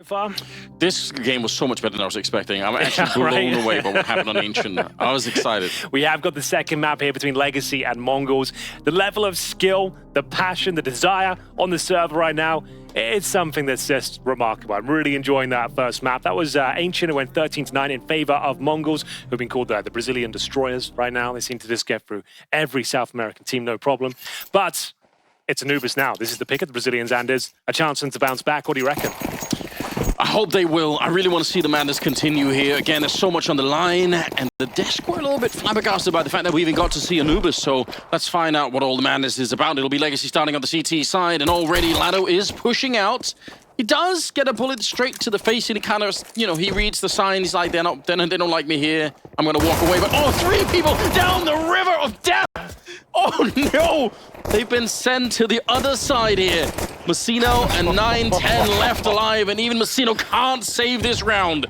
Far. This game was so much better than I was expecting. I'm actually blown away by what happened on Ancient. I was excited. We have got the second map here between Legacy and MongolZ. The level of skill, the passion, the desire on the server right now, it's something that's just remarkable. I'm really enjoying that first map. That was Ancient, who went 13-9 in favor of MongolZ, who've been called the Brazilian Destroyers right now. They seem to just get through every South American team, no problem. But it's Anubis now. This is the pick of the Brazilians, and there's a chance for them to bounce back. What do you reckon? I hope they will. I really want to see the madness continue here. Again, there's so much on the line, and the desk were a little bit flabbergasted by the fact that we even got to see Anubis, so let's find out what all the madness is about. It'll be Legacy starting on the CT side, and already Lado is pushing out. He does get a bullet straight to the face, and he kind of, he reads the sign. He's like, they don't like me here. I'm going to walk away, but oh, 3 people down the river of death! Oh no! They've been sent to the other side here. Messino and 9-10 left alive, and even Messino can't save this round.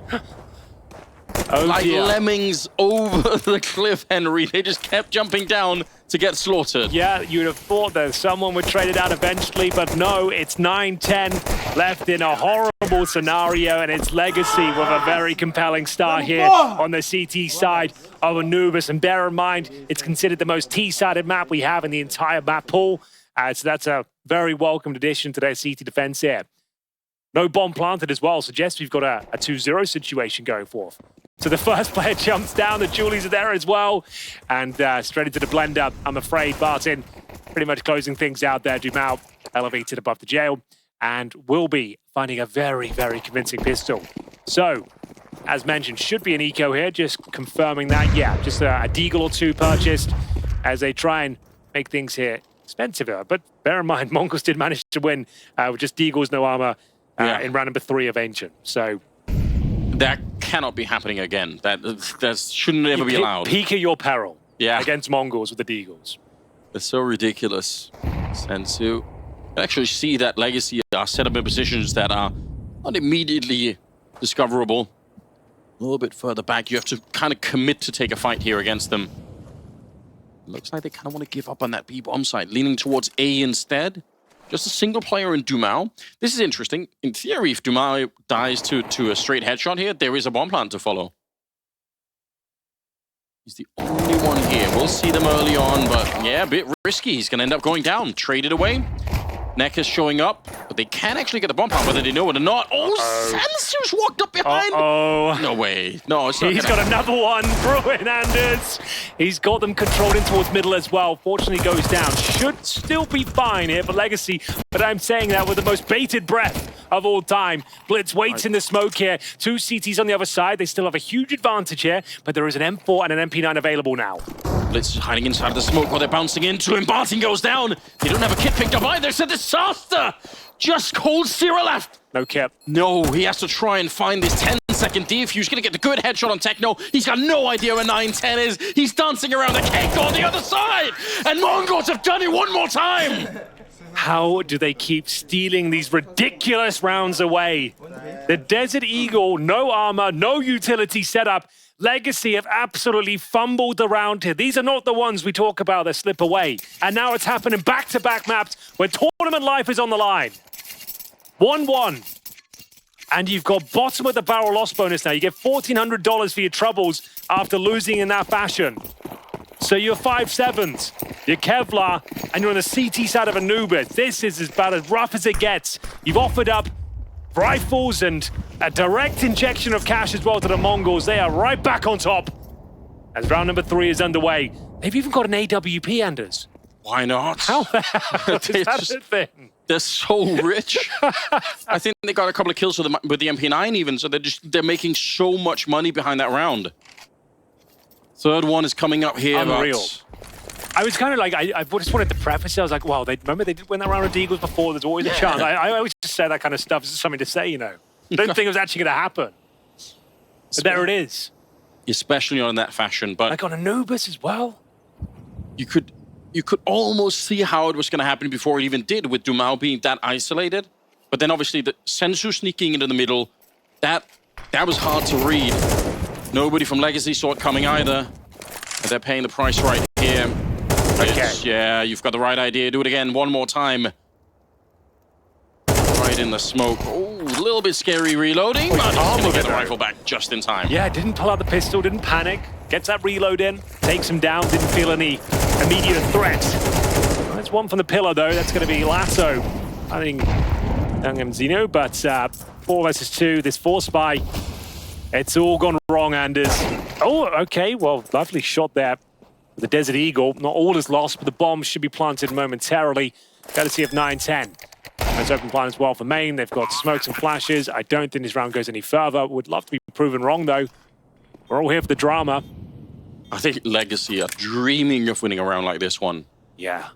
Oh, like dear. lemmings over the cliff, Henry. They just kept jumping down to get slaughtered. Yeah, you'd have thought that someone would trade it out eventually, but no, it's 9-10 left in a horrible scenario, and it's Legacy with a very compelling start here on the CT side of Anubis. And bear in mind, it's considered the most T-sided map we have in the entire map pool. So that's a very welcomed addition to their CT defense here. No bomb planted as well, suggests we've got a 2-0 situation going forth. So the first player jumps down, the Julies are there as well, and straight into the blender, I'm afraid. Barton pretty much closing things out there. Dumao elevated above the jail, and will be finding a very, very convincing pistol. So, as mentioned, should be an eco here, just confirming that. Yeah, just a deagle or 2 purchased as they try and make things here expensive. But bear in mind, MongolZ did manage to win with just deagles, no armor in round number 3 of Ancient. So that cannot be happening again. That shouldn't ever be allowed. Peak at your peril against MongolZ with the deagles. It's so ridiculous. Sensu. You can actually see that Legacy are set up in positions that are not immediately discoverable. A little bit further back, you have to kind of commit to take a fight here against them. Looks like they kind of want to give up on that B-bomb side, leaning towards A instead. Just a single player in Dumao. This is interesting. In theory, if Dumao dies to a straight headshot here, there is a bomb plant to follow. He's the only one here. We'll see them early on, but yeah, a bit risky. He's going to end up going down. Traded away. Neck is showing up, but they can actually get the bomb plant, whether they know it or not. Oh, Sensu's walked up behind. No way. No, it's not. He's got another one. Bruin Anders. He's got them controlled in towards middle as well. Fortunately goes down. Should still be fine here for Legacy, but I'm saying that with the most bated breath of all time. bLitz waits in the smoke here. 2 CTs on the other side. They still have a huge advantage here, but there is an M4 and an MP9 available now. bLitz is hiding inside of the smoke while they're bouncing into him. Barton goes down. They don't have a kit picked up either. It's a disaster. Just cold Zero left. No kit. No, he has to try and find this 10-second defuse. Gonna get the good headshot on Techno. He's got no idea where 9-10 is. He's dancing around the cake on the other side. And MongolZ have done it one more time. How do they keep stealing these ridiculous rounds away? The Desert Eagle, no armor, no utility setup. Legacy have absolutely fumbled around here. These are not the ones we talk about that slip away. And now it's happening back-to-back maps where tournament life is on the line. 1-1. And you've got bottom of the barrel loss bonus now. You get $1,400 for your troubles after losing in that fashion. So you're 5-7s, you're Kevlar, and you're on the CT side of Anubis. This is about as rough as it gets. You've offered up rifles and a direct injection of cash as well to the MongolZ. They are right back on top as round number 3 is underway. They've even got an AWP, Anders. Why not? How is that a thing? They're so rich. I think they got a couple of kills with the MP9 even, so they're making so much money behind that round. Third one is coming up here. Unreal. I was kind of like, I just wanted to preface it. I was like, wow, remember they did win that round of Deagles before. There's always a chance. I always just say that kind of stuff. It's just something to say, I don't think it was actually going to happen. But there it is. Especially on that fashion. But like on Anubis as well. You could almost see how it was going to happen before it even did, with Dumao being that isolated. But then obviously the Sensu sneaking into the middle, that was hard to read. Nobody from Legacy saw it coming either. But they're paying the price right here. Okay. Yeah, you've got the right idea. Do it again one more time. Right right in the smoke. Oh, a little bit scary reloading, but he's gonna get the rifle back just in time. Yeah, didn't pull out the pistol, didn't panic. Gets that reload in, takes him down, didn't feel any immediate threat. That's one from the pillar, though. That's going to be Lasso. I think Young Zeno, but 4 versus 2, this 4 spy. It's all gone wrong, Anders. Oh, okay, well, lovely shot there. The Desert Eagle, not all is lost, but the bomb should be planted momentarily. Courtesy of 9-10. That's open plan as well for main. They've got smokes and flashes. I don't think this round goes any further. Would love to be proven wrong, though. We're all here for the drama. I think Legacy are dreaming of winning a round like this one. Yeah.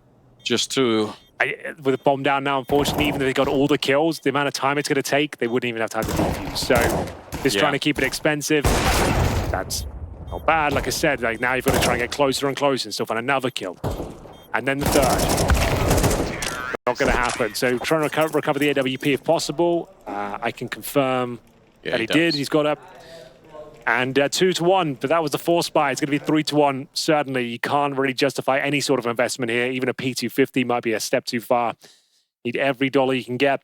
Just to... with the bomb down now, unfortunately, even though they got all the kills, the amount of time it's going to take, they wouldn't even have time to defuse. So just trying to keep it expensive. That's not bad. Like I said, like now you've got to try and get closer and closer and still find another kill. And then the third. Not going to happen. So trying to recover the AWP if possible. I can confirm that he did. He's got up. And 2-1, but that was the 4 spy. It's going to be 3-1. Certainly, you can't really justify any sort of investment here. Even a P250 might be a step too far. Need every dollar you can get.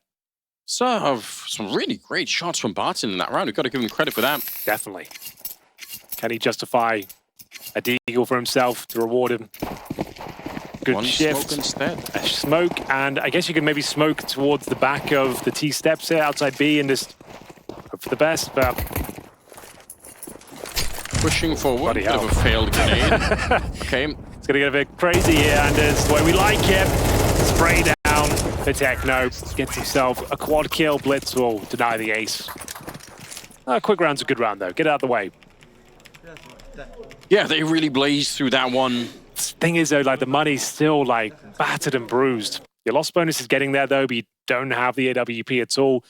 So, some really great shots from Barton in that round. We've got to give him credit for that. Definitely. Can he justify a deagle for himself to reward him? Good One shift. smoke instead. A smoke, and I guess you can maybe smoke towards the back of the T steps here outside B and just hope for the best, but... Pushing forward, bit of a failed grenade. Okay. It's going to get a bit crazy here, and it's the way we like it. Spray down the Techno. Gets himself a quad kill. bLitz will deny the ace. Quick round's a good round, though. Get out of the way. Yeah, they really blazed through that one. Thing is, though, like the money's still like battered and bruised. Your loss bonus is getting there, though, but you don't have the AWP at all.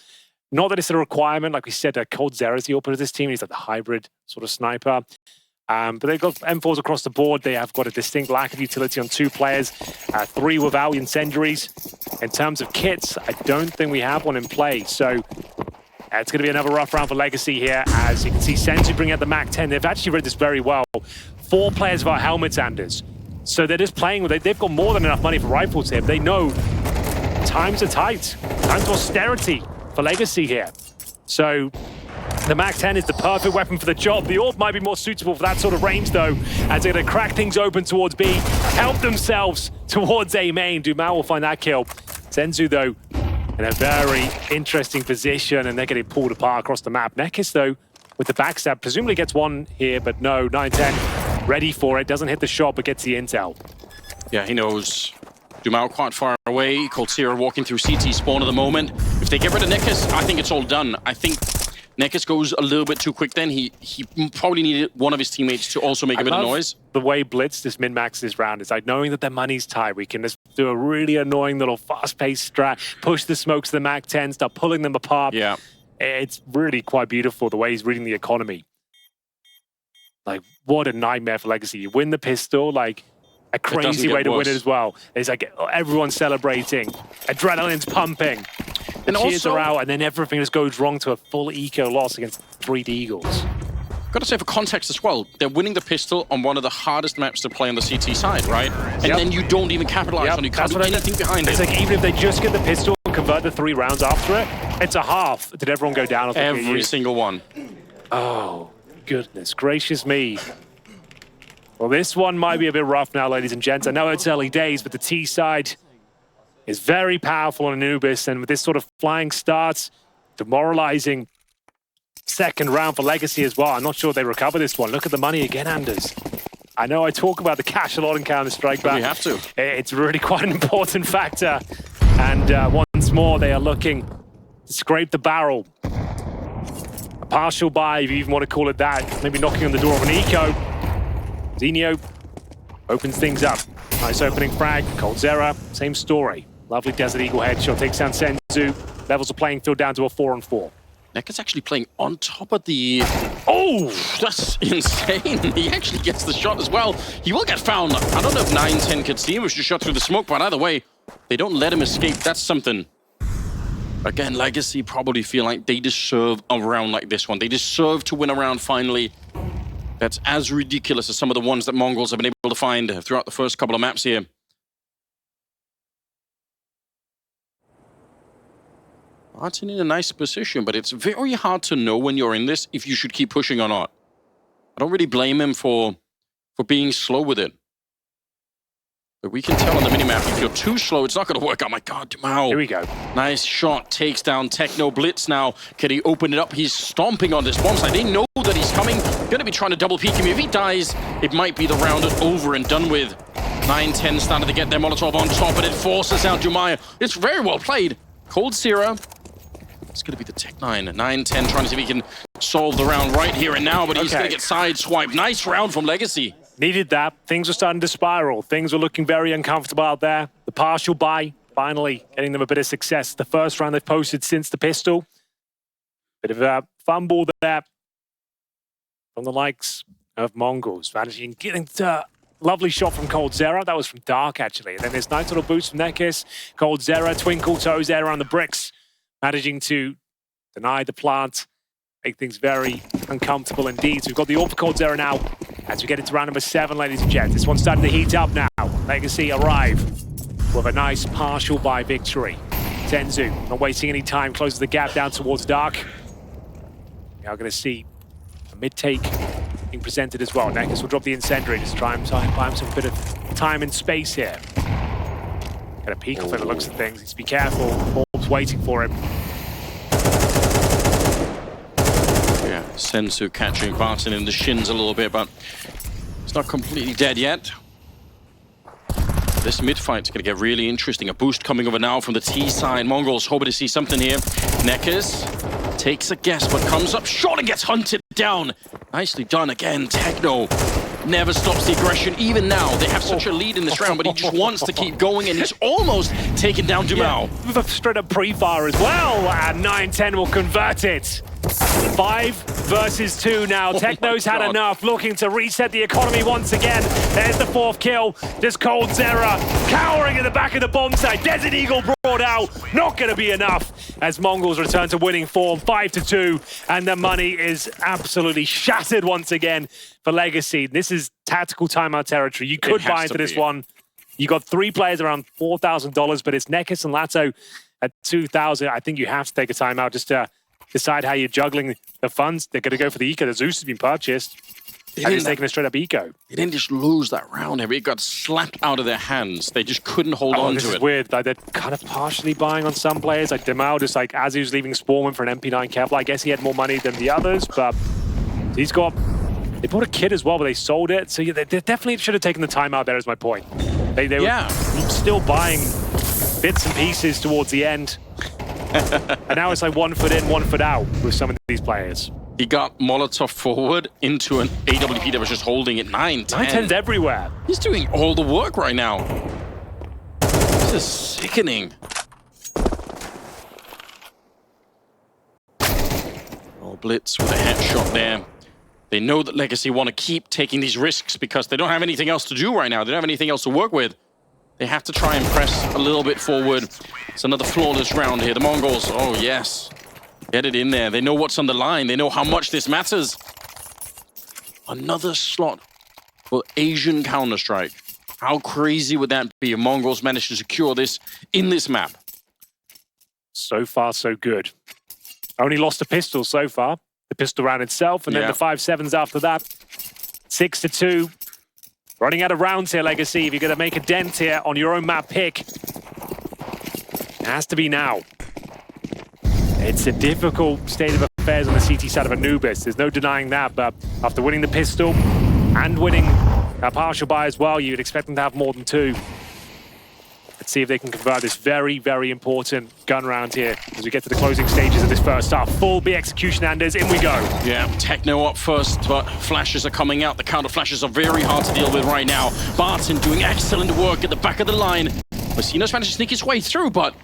Not that it's a requirement, like we said, coldzera is the opener of this team. He's like the hybrid sort of sniper. But they've got M4s across the board. They have got a distinct lack of utility on 2 players, 3 without incendiaries. In terms of kits, I don't think we have one in play. So it's going to be another rough round for Legacy here. As you can see, Senzu bring out the MAC-10. They've actually read this very well. 4 players without helmets, Anders. So they're just playing with it. They've got more than enough money for rifles here. They know times are tight. Times of austerity for Legacy here. So the MAC-10 is the perfect weapon for the job. The AWP might be more suitable for that sort of range, though, as they're going to crack things open towards B, help themselves towards A main. Dumao will find that kill. Senzu, though, in a very interesting position, and they're getting pulled apart across the map. Nekis, though, with the backstab, presumably gets one here, but no, 9-10, ready for it. Doesn't hit the shot, but gets the intel. Yeah, he knows. Dumao quite far away. coldzera walking through CT spawn at the moment. If they get rid of Nekis, I think it's all done. I think Nekis goes a little bit too quick then. He probably needed one of his teammates to also make a bit of noise. The way bLitz just min-max this round is like knowing that their money's tight. We can just do a really annoying little fast-paced strat, push the smokes to the MAC-10, start pulling them apart. Yeah. It's really quite beautiful the way he's reading the economy. Like, what a nightmare for Legacy. You win the pistol, like... a crazy way to win it as well. It's like everyone's celebrating, adrenaline's pumping, and cheers are out, and then everything just goes wrong to a full eco loss against 3 Eagles. Got to say, for context as well, they're winning the pistol on one of the hardest maps to play on the CT side, right? And then you don't even capitalize on it. You can't do anything behind it. It's like even if they just get the pistol and convert the 3 rounds after it, it's a half. Did everyone go down? Every single one. Oh, goodness gracious me. Well, this one might be a bit rough now, ladies and gents. I know it's early days, but the T side is very powerful on Anubis, and with this sort of flying starts, demoralizing second round for Legacy as well. I'm not sure they recover this one. Look at the money again, Anders. I know I talk about the cash a lot in Counter-Strike, but we have to. It's really quite an important factor. And once more, they are looking to scrape the barrel. A partial buy, if you even want to call it that. Maybe knocking on the door of an eco. Zenio opens things up. Nice opening frag. coldzera, same story. Lovely Desert Eagle headshot, takes down Senzu. Levels the playing field down to a 4-on-4. Nekis actually playing on top of the... Oh, that's insane. He actually gets the shot as well. He will get found. I don't know if 9-10 could see him. It was just shot through the smoke, but either way, they don't let him escape. That's something. Again, Legacy probably feel like they deserve a round like this one. They deserve to win a round finally. That's as ridiculous as some of the ones that Mongols have been able to find throughout the first couple of maps here. Martin in a nice position, but it's very hard to know when you're in this if you should keep pushing or not. I don't really blame him for being slow with it. But we can tell on the minimap, if you're too slow, it's not going to work. Oh my God, Dumao. Here we go. Nice shot, takes down Techno. bLitz now. Can he open it up? He's stomping on this bomb site. They know that he's coming. Going to be trying to double peek him. If he dies, it might be the round over and done with. 9-10 started to get their Molotov on top, and it forces out Dumaya. It's very well played. coldzera. It's going to be the Tech-9. 9-10 trying to see if he can solve the round right here and now, but he's going to get sideswiped. Nice round from Legacy. Needed that. Things were starting to spiral. Things were looking very uncomfortable out there. The partial buy, finally getting them a bit of success. The first round they've posted since the pistol. Bit of a fumble there from the likes of Mongols. Managing getting to lovely shot from coldzera. That was from Dark, actually. And then this nice little boost from Nekis. coldzera, twinkle toes there around the bricks. Managing to deny the plant. Make things very uncomfortable indeed. So we've got the AWP for coldzera now. As we get into round number 7, ladies and gents. This one's starting to heat up now. Legacy arrive with a nice partial buy victory. Senzu, not wasting any time, closes the gap down towards Dark. We are going to see a mid-take being presented as well. Nekis will drop the incendiary, just try and buy him some bit of time and space here. Got a peek off it, looks at things. Needs to be careful. Ball's waiting for him. Yeah, Senzu catching Barton in the shins a little bit, but it's not completely dead yet. This mid-fight's going to get really interesting. A boost coming over now from the T side. Mongols hoping to see something here. Nekis takes a guess, but comes up short and gets hunted down. Nicely done again. Techno never stops the aggression. Even now, they have such a lead in this round, but he just wants to keep going, and he's almost taken down Dumao. Yeah, with a straight-up pre-fire as well, and 9-10 will convert it. 5 versus 2 now. Techno's had enough, looking to reset the economy once again. There's the 4th kill. Just coldzera cowering in the back of the bomb site. Desert Eagle brought out. Not going to be enough as Mongols return to winning form. 5-2, and the money is absolutely shattered once again for Legacy. This is tactical timeout territory. You could buy into this one. You got 3 players around $4,000, but it's Nekis and Lato at 2,000. I think you have to take a timeout just to decide how you're juggling the funds. They're going to go for the eco. The Zeus has been purchased. And he's taking a straight up eco. They didn't just lose that round. It got slapped out of their hands. They just couldn't hold on to it. This is weird. Like, they're kind of partially buying on some players. Like Dumao, just like as he was leaving Spawn, went for an MP9 Kevlar. I guess he had more money than the others, but he's got... They bought a kit as well, but they sold it. So yeah, they definitely should have taken the timeout there is my point. They were still buying bits and pieces towards the end. And now it's like 1 foot in, 1 foot out with some of these players. He got Molotov forward into an AWP that was just holding it 9-10. 9-10's everywhere. He's doing all the work right now. This is sickening. Oh, bLitz with a headshot there. They know that Legacy want to keep taking these risks because they don't have anything else to do right now. They don't have anything else to work with. They have to try and press a little bit forward. It's another flawless round here. The Mongols, oh yes. Get it in there. They know what's on the line. They know how much this matters. Another slot for Asian Counter-Strike. How crazy would that be if Mongols managed to secure this in this map? So far, so good. Only lost a pistol so far. The pistol round itself, and then the 5-7s after that. 6-2. Running out of rounds here, Legacy. If you're going to make a dent here on your own map pick, it has to be now. It's a difficult state of affairs on the CT side of Anubis. There's no denying that, but after winning the pistol and winning a partial buy as well, you'd expect them to have more than 2. Let's see if they can convert this very, very important gun round here as we get to the closing stages of this first half. Full B execution, Anders. In we go. Yeah, Techno up first, but flashes are coming out. The counter flashes are very hard to deal with right now. Barton doing excellent work at the back of the line. Messino's managed to sneak his way through, but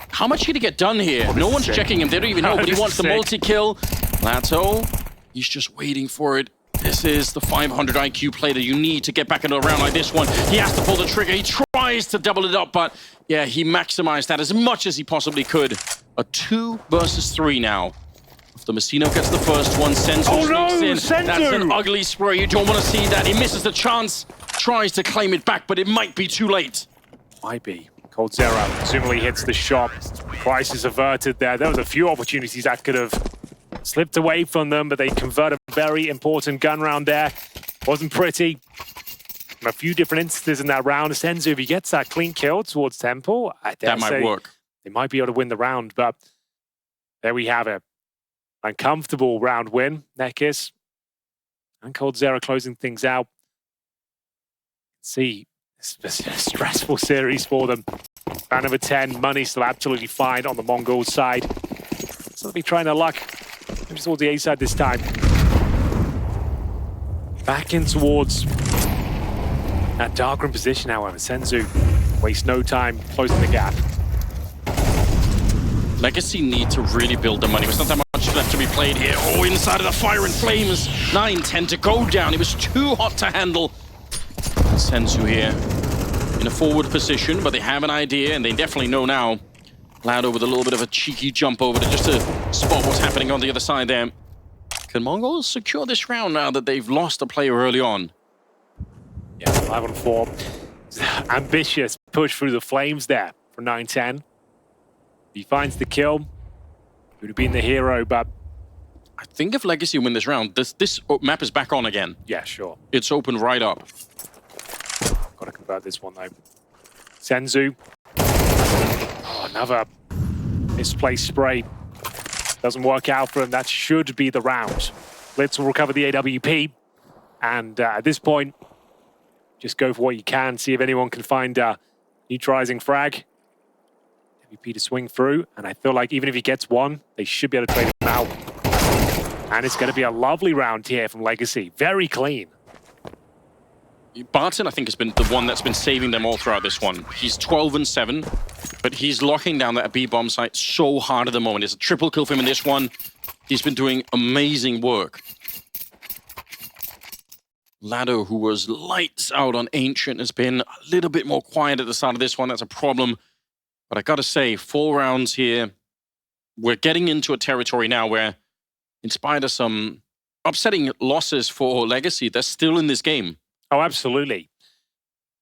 how much did he get done here? No one's checking him. They don't even know, but he wants the multi-kill. Lato, he's just waiting for it. This is the 500 IQ play that you need to get back into a round like this one. He has to pull the trigger. He tries to double it up, but yeah, he maximized that as much as he possibly could. A 2 versus 3 now. After Messino gets the first one, Senzu sneaks in. That's an ugly spray. You don't want to see that. He misses the chance. Tries to claim it back, but it might be too late. Might be. coldzera presumably hits the shot. Crisis averted there. There was a few opportunities that could have slipped away from them, but they converted a very important gun round there. Wasn't pretty. A few different instances in that round. Senzu, if he gets that clean kill towards Temple, that might work. They might be able to win the round, but there we have it. Uncomfortable round win. Nekis and coldzera closing things out. See, it's a stressful series for them. Round number 10, money still absolutely fine on the Mongols side. So they'll be trying their luck. Maybe towards the A side this time. Back in towards that darkroom position, however. Senzu wastes no time closing the gap. Legacy need to really build the money. There's not that much left to be played here. Oh, inside of the fire and flames. 9-10 to go down. It was too hot to handle. Senzu here in a forward position, but they have an idea, and they definitely know now. Lado with a little bit of a cheeky jump over just to spot what's happening on the other side there. Can Mongols secure this round now that they've lost a player early on? Yeah, 5 on 4. Ambitious push through the flames there for 9-10. He finds the kill. Would have been the hero, but I think if Legacy win this round, this map is back on again. Yeah, sure. It's open right up. Got to convert this one though. Senzu. Oh, another misplaced spray. Doesn't work out for him. That should be the round. bLitz will recover the AWP. And at this point, just go for what you can. See if anyone can find a neutralizing frag. AWP to swing through. And I feel like even if he gets one, they should be able to trade him out. And it's going to be a lovely round here from Legacy. Very clean. Barton, I think, has been the one that's been saving them all throughout this one. He's 12-7, but he's locking down that B bomb site so hard at the moment. It's a triple kill for him in this one. He's been doing amazing work. Lado, who was lights out on Ancient, has been a little bit more quiet at the start of this one. That's a problem. But I gotta say, 4 rounds here. We're getting into a territory now where, in spite of some upsetting losses for Legacy, they're still in this game. Oh, absolutely.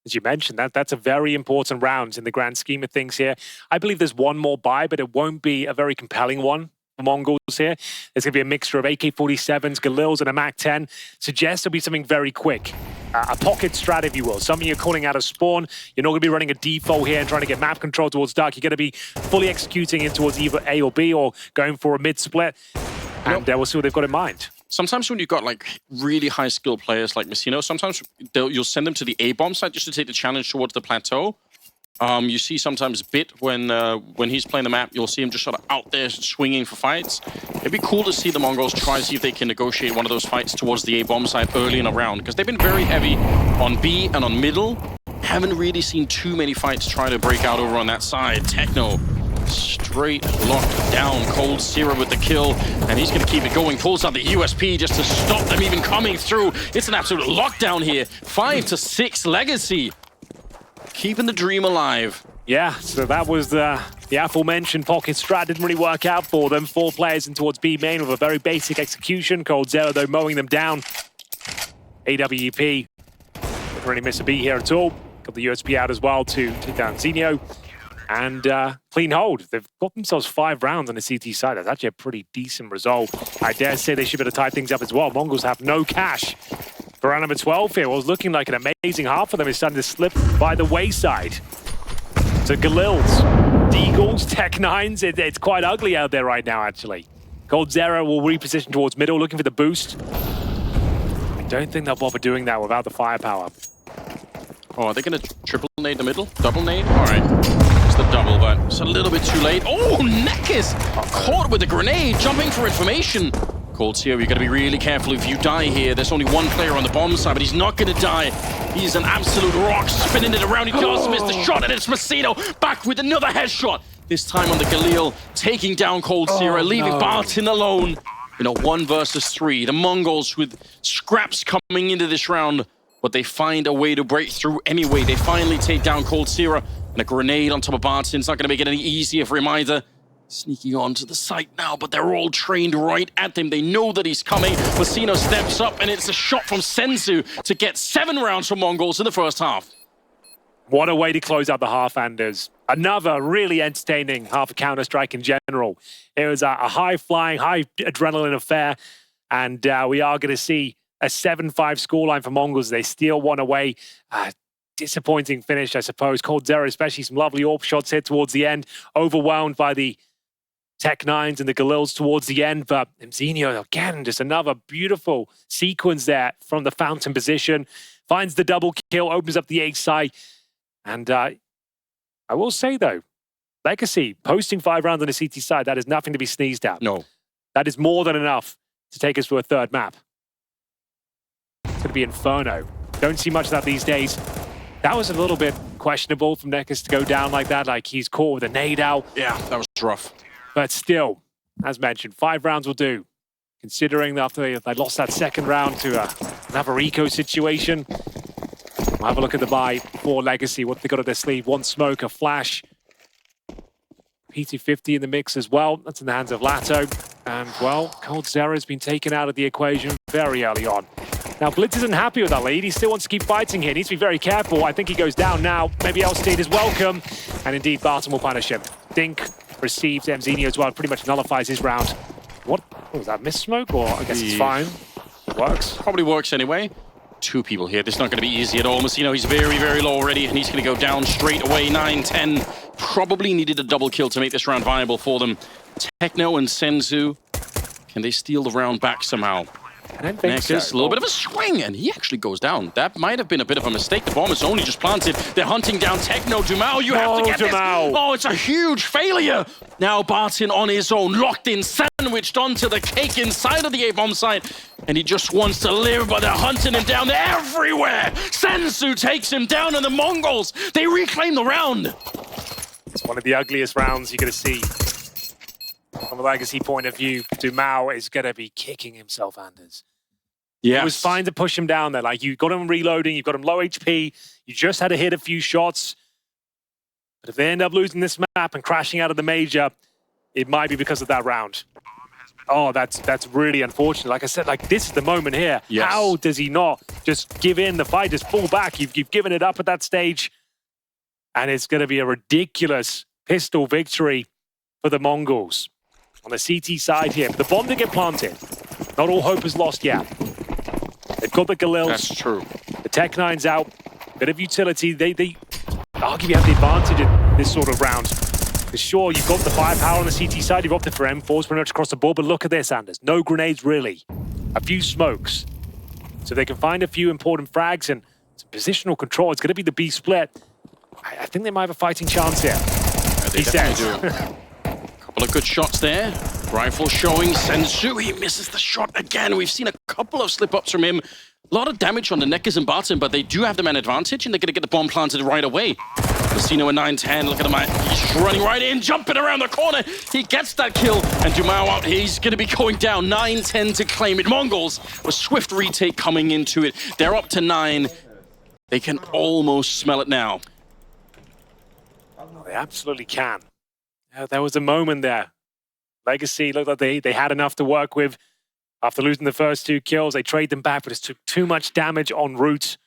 As you mentioned, that's a very important round in the grand scheme of things here. I believe there's one more buy, but it won't be a very compelling one for Mongols here. There's going to be a mixture of AK-47s, Galils, and a MAC-10. Suggests there'll be something very quick. A pocket strat, if you will. Something you're calling out of spawn. You're not going to be running a default here and trying to get map control towards dark. You're going to be fully executing in towards either A or B or going for a mid-split. And we'll see what they've got in mind. Sometimes when you've got like really high skill players like Messino, sometimes you'll send them to the A bomb site just to take the challenge towards the plateau. You see sometimes Bit when he's playing the map, you'll see him just sort of out there swinging for fights. It'd be cool to see the Mongols try to see if they can negotiate one of those fights towards the A bomb site early in a round, because they've been very heavy on B and on middle. Haven't really seen too many fights try to break out over on that side. Techno straight locked down. coldzera with the kill, and he's going to keep it going. Pulls out the USP just to stop them even coming through. It's an absolute lockdown here. 5-6 Legacy. Keeping the dream alive. Yeah, so that was the aforementioned pocket strat. Didn't really work out for them. 4 players in towards B main with a very basic execution. coldzera, though, mowing them down. AWP didn't really miss a beat here at all. Got the USP out as well to take down Zinio. And clean hold. They've got themselves 5 rounds on the CT side. That's actually a pretty decent result. I dare say they should be able to tie things up as well. Mongols have no cash for round number 12 here. What was looking like an amazing half for them is starting to slip by the wayside. So Galils, Deagles, Tech-9s, it's quite ugly out there right now, actually. coldzera will reposition towards middle, looking for the boost. I don't think they'll bother doing that without the firepower. Oh, are they going to triple nade the middle? Double nade? All right. It's the double, but it's a little bit too late. Oh, Nekis caught with the grenade, jumping for information. coldzera, you got to be really careful if you die here. There's only 1 player on the bomb side, but he's not going to die. He's an absolute rock, spinning it around. He does miss the shot, and it's Messino back with another headshot. This time on the Galil, taking down coldzera, leaving Barton alone. In a 1 versus 3. The Mongols with scraps coming into this round, but they find a way to break through anyway. They finally take down coldzera, and a grenade on top of Barton. It's not going to make it any easier for him either. Sneaking onto the site now, but they're all trained right at him. They know that he's coming. Messino steps up, and it's a shot from Senzu to get 7 rounds from Mongols in the first half. What a way to close out the half, Anders. Another really entertaining half of Counter-Strike in general. It was a high-flying, high-adrenaline affair, and we are going to see a 7-5 scoreline for Mongols. They steal one away. Disappointing finish, I suppose. coldzera, especially some lovely AWP shots here towards the end. Overwhelmed by the Tech-9s and the Galils towards the end, but Mzinho, again, just another beautiful sequence there from the fountain position. Finds the double kill, opens up the H side, and I will say, though, Legacy, posting 5 rounds on the CT side, that is nothing to be sneezed at. No. That is more than enough to take us to a third map. It's going to be Inferno. Don't see much of that these days. That was a little bit questionable from Nekkers to go down like that, like he's caught with a nade out. Yeah, that was rough. But still, as mentioned, 5 rounds will do. Considering that after they lost that second round to another eco situation. We'll have a look at the buy for Legacy, what they got up their sleeve. One smoke, a flash. P250 in the mix as well. That's in the hands of Lato. And, well, coldzera has been taken out of the equation very early on. Now, bLitz isn't happy with that lead. He still wants to keep fighting here. He needs to be very careful. I think he goes down now. Maybe Elstein is welcome. And indeed, Barton will punish him. Dink receives Mzinho as well. Pretty much nullifies his round. What was that, miss smoke? Or I guess it's fine. It works. Probably works anyway. 2 people here. This is not going to be easy at all. Messino, he's very, very low already, and he's going to go down straight away. 9-10. Probably needed a double kill to make this round viable for them. Techno and Senzu. Can they steal the round back somehow? I don't think so. A little bit of a swing, and he actually goes down. That might have been a bit of a mistake. The bomb is only just planted. They're hunting down Techno. Dumao, you have to get this. Oh, it's a huge failure. Now Barton on his own, locked in, sandwiched onto the cake inside of the A-bomb site. And he just wants to live, but they're hunting him down. They're everywhere. Senzu takes him down, and the Mongols, they reclaim the round. It's one of the ugliest rounds you're going to see. From a Legacy point of view, Dumao is going to be kicking himself, Anders. Yeah, it was fine to push him down there. Like, you got him reloading, you've got him low HP, you just had to hit a few shots. But if they end up losing this map and crashing out of the major, it might be because of that round. Oh, that's really unfortunate. Like I said, like, this is the moment here. Yes. How does he not just give in the fight, just fall back? You've given it up at that stage. And it's going to be a ridiculous pistol victory for the Mongols. On the CT side here, but the bomb did get planted. Not all hope is lost yet. They've got the Galils. That's true. The Tech-9's out. Bit of utility. They arguably have the advantage in this sort of round. For sure, you've got the firepower on the CT side. You've opted for M4s pretty much across the board. But look at this, Anders. No grenades, really. A few smokes. So they can find a few important frags and some positional control. It's going to be the B split. I think they might have a fighting chance here. Yeah, they definitely do. Couple of good shots there. Rifle showing. Senzu, he misses the shot again. We've seen a couple of slip-ups from him. A lot of damage on the Nekkers and Barton, but they do have the man advantage, and they're going to get the bomb planted right away. Messino at 9-10. Look at him. He's running right in, jumping around the corner. He gets that kill, and Dumao out. He's going to be going down. 9-10 to claim it. Mongols, a swift retake coming into it. They're up to 9. They can almost smell it now. They absolutely can. There was a moment there. Legacy looked like they had enough to work with. After losing the first 2 kills, they trade them back, but it took too much damage en route.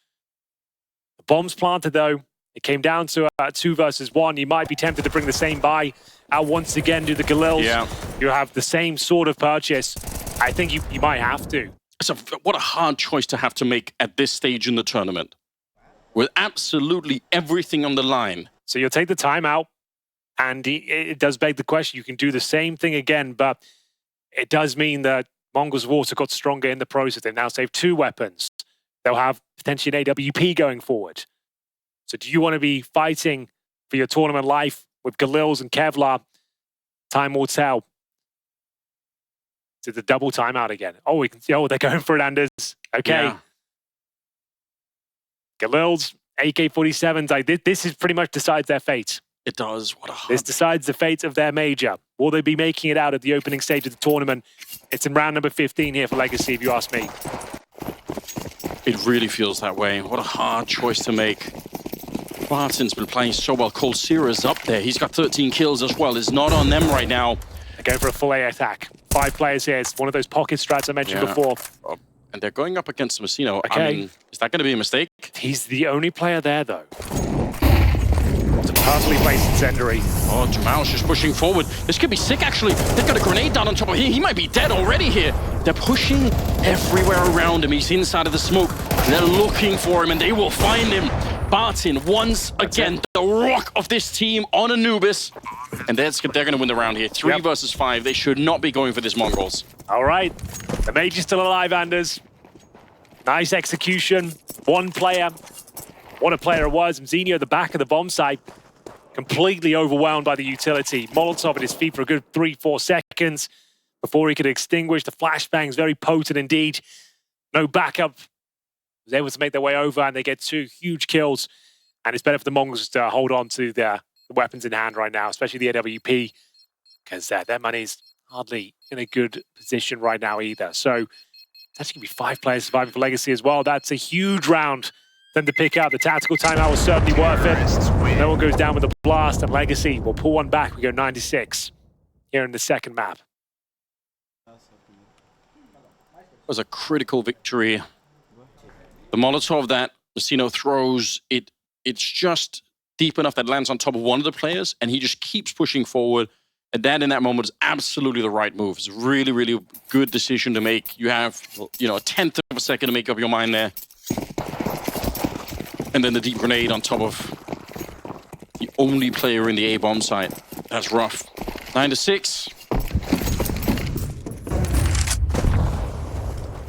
The bomb's planted, though. It came down to 2 versus 1. You might be tempted to bring the same buy out once again, do the Galils. Yeah. You have the same sort of purchase. I think you might have to. What a hard choice to have to make at this stage in the tournament. With absolutely everything on the line. So you'll take the time out. And it does beg the question, you can do the same thing again, but it does mean that Mongols have also got stronger in the process. They've now saved 2 weapons. They'll have potentially an AWP going forward. So do you want to be fighting for your tournament life with Galils and Kevlar? Time will tell. To the double timeout again. Oh, we can see, they're going for it, Anders. Okay. Yeah. Galils, AK-47s, like, this is pretty much decides their fate. It does. What a hard... This decides the fate of their major. Will they be making it out at the opening stage of the tournament? It's in round number 15 here for Legacy, if you ask me. It really feels that way. What a hard choice to make. Barton's been playing so well. coldzera's up there. He's got 13 kills as well. It's not on them right now. They're going for a full A attack. 5 players here. It's one of those pocket strats I mentioned before. Oh, and they're going up against Messino. Okay. I mean, is that going to be a mistake? He's the only player there, though. It's a perfectly placed incendiary. Oh, TheMongolz just pushing forward. This could be sick, actually. They've got a grenade down on top of him. He might be dead already here. They're pushing everywhere around him. He's inside of the smoke. They're looking for him, and they will find him. Barton, once again, the rock of this team on Anubis. And they're going to win the round here. 3 versus 5. They should not be going for this Mongols. All right. The Major's still alive, Anders. Nice execution. One player. What a player it was. Mzinho at the back of the bomb site. Completely overwhelmed by the utility. Molotov at his feet for a good 3-4 seconds before he could extinguish. The flashbangs, very potent indeed. No backup. Was able to make their way over, and they get 2 huge kills. And it's better for the Mongols to hold on to their weapons in hand right now, especially the AWP, because their money's hardly in a good position right now either. So it's actually going to be 5 players surviving for Legacy as well. That's a huge round for them to pick out. The tactical timeout was certainly worth it. No one goes down with a blast, and Legacy will pull one back. We go 9-6 here in the second map. It was a critical victory. The Molotov that Messino throws, it's just deep enough that lands on top of one of the players, and he just keeps pushing forward. And that in that moment is absolutely the right move. It's a really, really good decision to make. You have, you know, a 1/10 of a second to make up your mind there. And then the deep grenade on top of the only player in the A bomb site. That's rough. 9-6.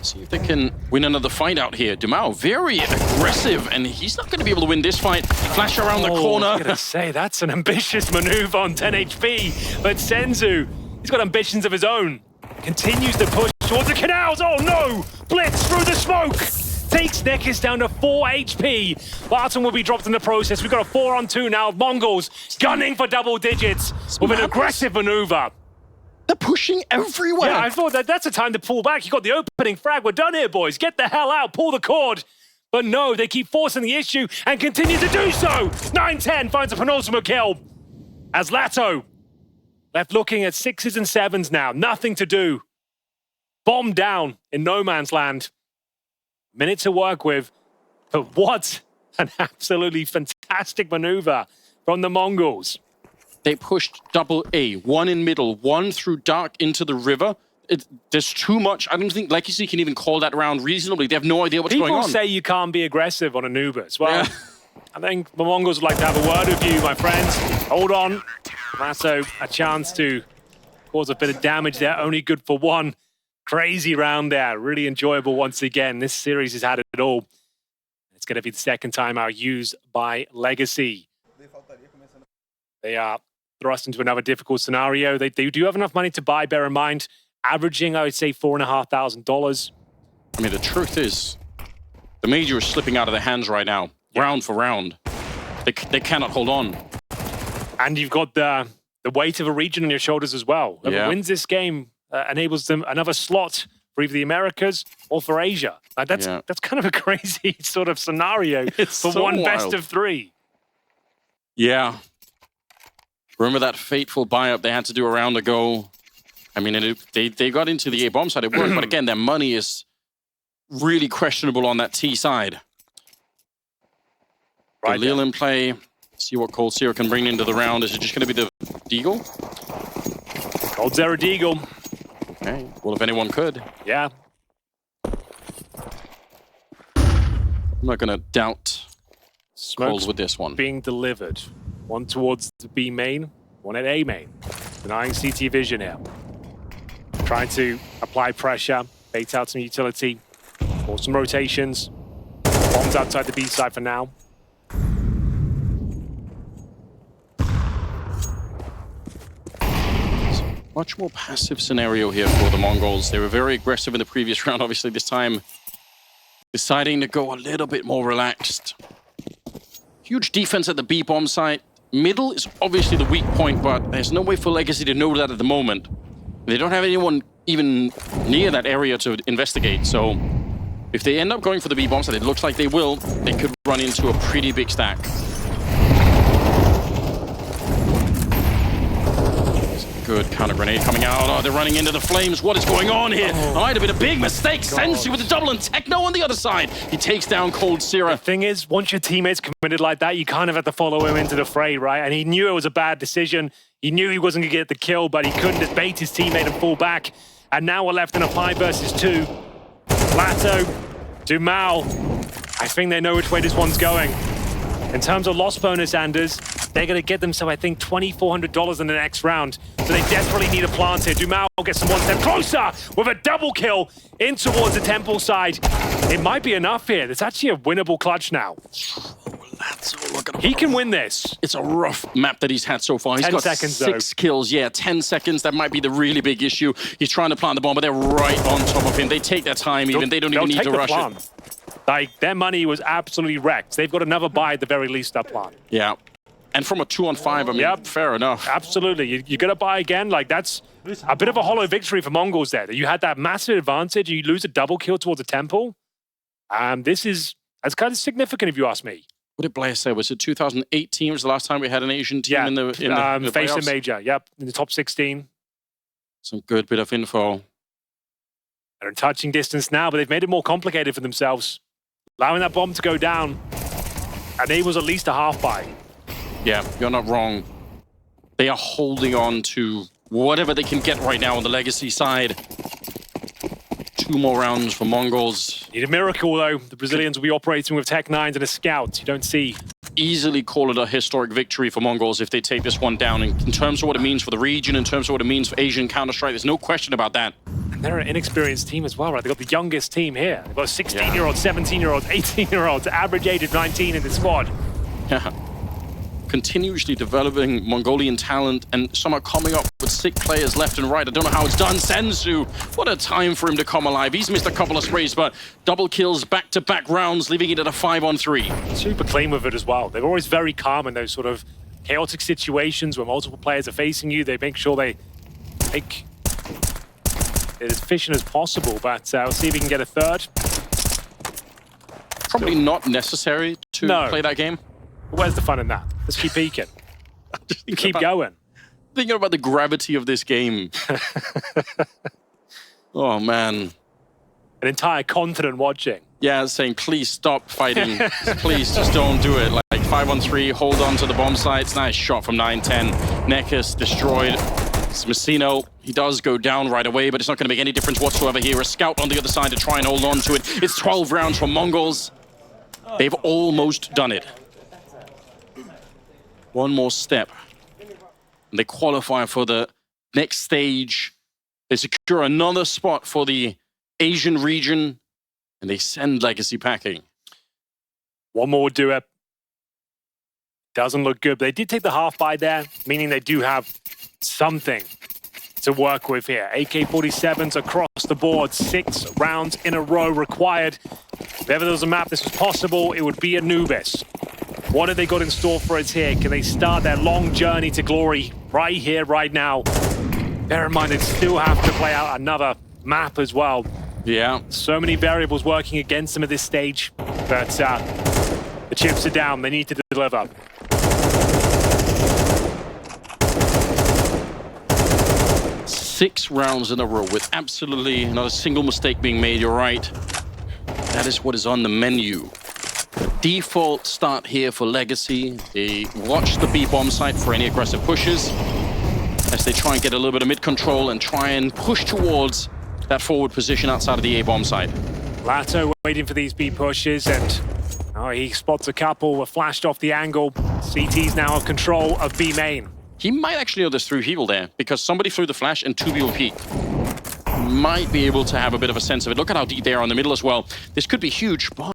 See if they can win another fight out here. TheMongolz, very aggressive, and he's not going to be able to win this fight. Flash around the corner. I was going to say, that's an ambitious maneuver on 10 HP. But Senzu, he's got ambitions of his own. Continues to push towards the canals. Oh no! bLitz through the smoke. Takes Nekis down to 4 HP. Barton will be dropped in the process. We've got a 4-on-2 now. Mongols gunning for double digits with an aggressive maneuver. They're pushing everywhere. Yeah, I thought that's a time to pull back. You got the opening frag. We're done here, boys. Get the hell out. Pull the cord. But no, they keep forcing the issue and continue to do so. 9-10 finds a penultimate kill. As Lato left looking at 6s and 7s now. Nothing to do. Bomb down in no man's land. Minute to work with. But what an absolutely fantastic maneuver from the Mongols. They pushed double A, 1 in middle, 1 through dark into the river. There's too much. I don't think Legacy can even call that round reasonably. They have no idea what's going on. People say you can't be aggressive on Anubis. Well, yeah. I think the Mongols would like to have a word with you, my friends. Hold on. Masso, a chance to cause a bit of damage there. Only good for 1. Crazy round there. Really enjoyable once again. This series has had it all. It's going to be the second time out used by Legacy. They are thrust into another difficult scenario. They do have enough money to buy, bear in mind. Averaging, I would say, $4,500. I mean, the truth is, the Major is slipping out of their hands right now, round for round. They cannot hold on. And you've got the weight of a region on your shoulders as well. Whoever wins this game enables them another slot for either the Americas or for Asia. That's kind of a crazy sort of scenario for so one wild. Best of 3. Yeah. Remember that fateful buy-up they had to do a round ago? I mean, they got into the A-bomb side, it worked, but again, their money is really questionable on that T side. Right, Lil in play. See what coldzera can bring into the round. Is it just going to be the Deagle? coldzera Deagle. Okay, well, if anyone could. Yeah. I'm not going to doubt Smoke's with this one. Being delivered. 1 towards the B main, 1 at A main. Denying CT vision here. Trying to apply pressure, bait out some utility, or some rotations. Bombs outside the B side for now. Much more passive scenario here for the Mongols. They were very aggressive in the previous round, obviously this time deciding to go a little bit more relaxed. Huge defense at the B bomb site. Middle is obviously the weak point, but there's no way for Legacy to know that at the moment. They don't have anyone even near that area to investigate, so if they end up going for the B bomb site, it looks like they will, they could run into a pretty big stack. Good counter grenade coming out. Oh, they're running into the flames. What is going on here? Oh, might have been a big mistake. Sensu with the double and Techno on the other side. He takes down Cold Sierra. The thing is, once your teammate's committed like that, you kind of have to follow him into the fray, right? And he knew it was a bad decision. He knew he wasn't going to get the kill, but he couldn't just bait his teammate and fall back. And now we're left in a 5 versus 2. Lato, Dumal. I think they know which way this one's going. In terms of loss bonus, Anders, they're going to get themselves, I think, $2,400 in the next round. So they desperately need a plant here. Dumal gets some one step closer with a double kill in towards the temple side. It might be enough here. It's actually a winnable clutch now. He can win this. It's a rough map that he's had so far. He's 10 got seconds, 6 kills. Yeah, 10 seconds. That might be the really big issue. He's trying to plant the bomb, but they're right on top of him. They take their time even. They don't even need to rush it. Like, their money was absolutely wrecked. They've got another buy at the very least, that plan. Yeah. And from a 2-on-5, I mean, fair enough. Absolutely. You're going to buy again. Like, that's a bit of a hollow victory for MongolZ there. You had that massive advantage, you lose a double kill towards a temple. That's kind of significant if you ask me. What did Blair say? Was it 2018 was the last time we had an Asian team in the facing playoffs? major, yep, in the top 16. Some good bit of info. They're in touching distance now, but they've made it more complicated for themselves. Allowing that bomb to go down enables at least a half buy. Yeah, you're not wrong. They are holding on to whatever they can get right now on the legacy side. 2 more rounds for MongolZ. Need a miracle, though. The Brazilians will be operating with Tech 9s and a scout. You don't see. Easily call it a historic victory for MongolZ if they take this one down. In terms of what it means for the region, in terms of what it means for Asian Counter-Strike, there's no question about that. And they're an inexperienced team as well, right? They've got the youngest team here. They've got 16-year-olds, 17-year-olds, 18-year-olds, average age of 19 in the squad. Yeah. Continuously developing Mongolian talent, and some are coming up with sick players left and right. I don't know how it's done. Sensu, what a time for him to come alive. He's missed a couple of sprays, but double kills, back-to-back rounds, leaving it at a 5-on-3. Super clean with it as well. They're always very calm in those sort of chaotic situations where multiple players are facing you. They make sure they make it as efficient as possible, but we'll see if we can get a third. Probably not necessary to play that game. Where's the fun in that? Let's keep peeking. Keep going. Thinking about the gravity of this game. Oh, man. An entire continent watching. Yeah, saying, please stop fighting. Please just don't do it. Like 5-on-3, hold on to the bomb sites. Nice shot from 9-10. Nekus destroyed. It's Messino. He does go down right away, but it's not going to make any difference whatsoever here. A scout on the other side to try and hold on to it. It's 12 rounds for MongolZ. They've almost done it. One more step. And they qualify for the next stage. They secure another spot for the Asian region, and they send Legacy packing. One more would do it. Doesn't look good, but they did take the half buy there, meaning they do have something to work with here. AK-47s across the board, 6 rounds in a row required. If ever there was a map this was possible, it would be Anubis. What have they got in store for us here? Can they start their long journey to glory right here, right now? Bear in mind, they still have to play out another map as well. Yeah. So many variables working against them at this stage. But the chips are down. They need to deliver. Six rounds in a row with absolutely not a single mistake being made. You're right. That is what is on the menu. Default start here for Legacy. They watch the B bomb site for any aggressive pushes as they try and get a little bit of mid control and try and push towards that forward position outside of the A bomb site. Lato waiting for these B pushes, and he spots a couple, were flashed off the angle. CT's now in control of B main. He might actually know there's 3 people there because somebody threw the flash and 2 people peeked. Might be able to have a bit of a sense of it. Look at how deep they are in the middle as well. This could be huge, but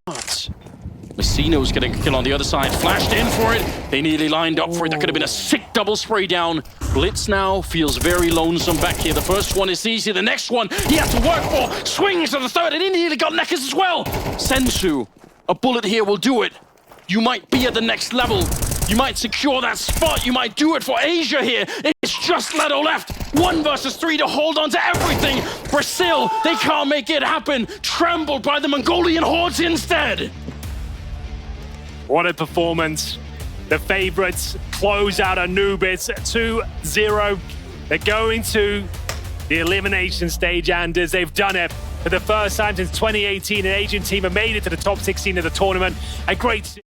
Messino's getting a kill on the other side. Flashed in for it. They nearly lined up for it. That could have been a sick double spray down. bLitz now feels very lonesome back here. The first one is easy. The next one he has to work for. Swings to the third, and he nearly got Nekus as well. Sensu, a bullet here will do it. You might be at the next level. You might secure that spot. You might do it for Asia here. It's just Leto left. 1 versus 3 to hold on to everything. Brazil, they can't make it happen. Trampled by the Mongolian hordes instead. What a performance. The favorites close out Anubis 2-0. They're going to the elimination stage, Anders. They've done it for the first time since 2018. An Asian team have made it to the top 16 of the tournament. A great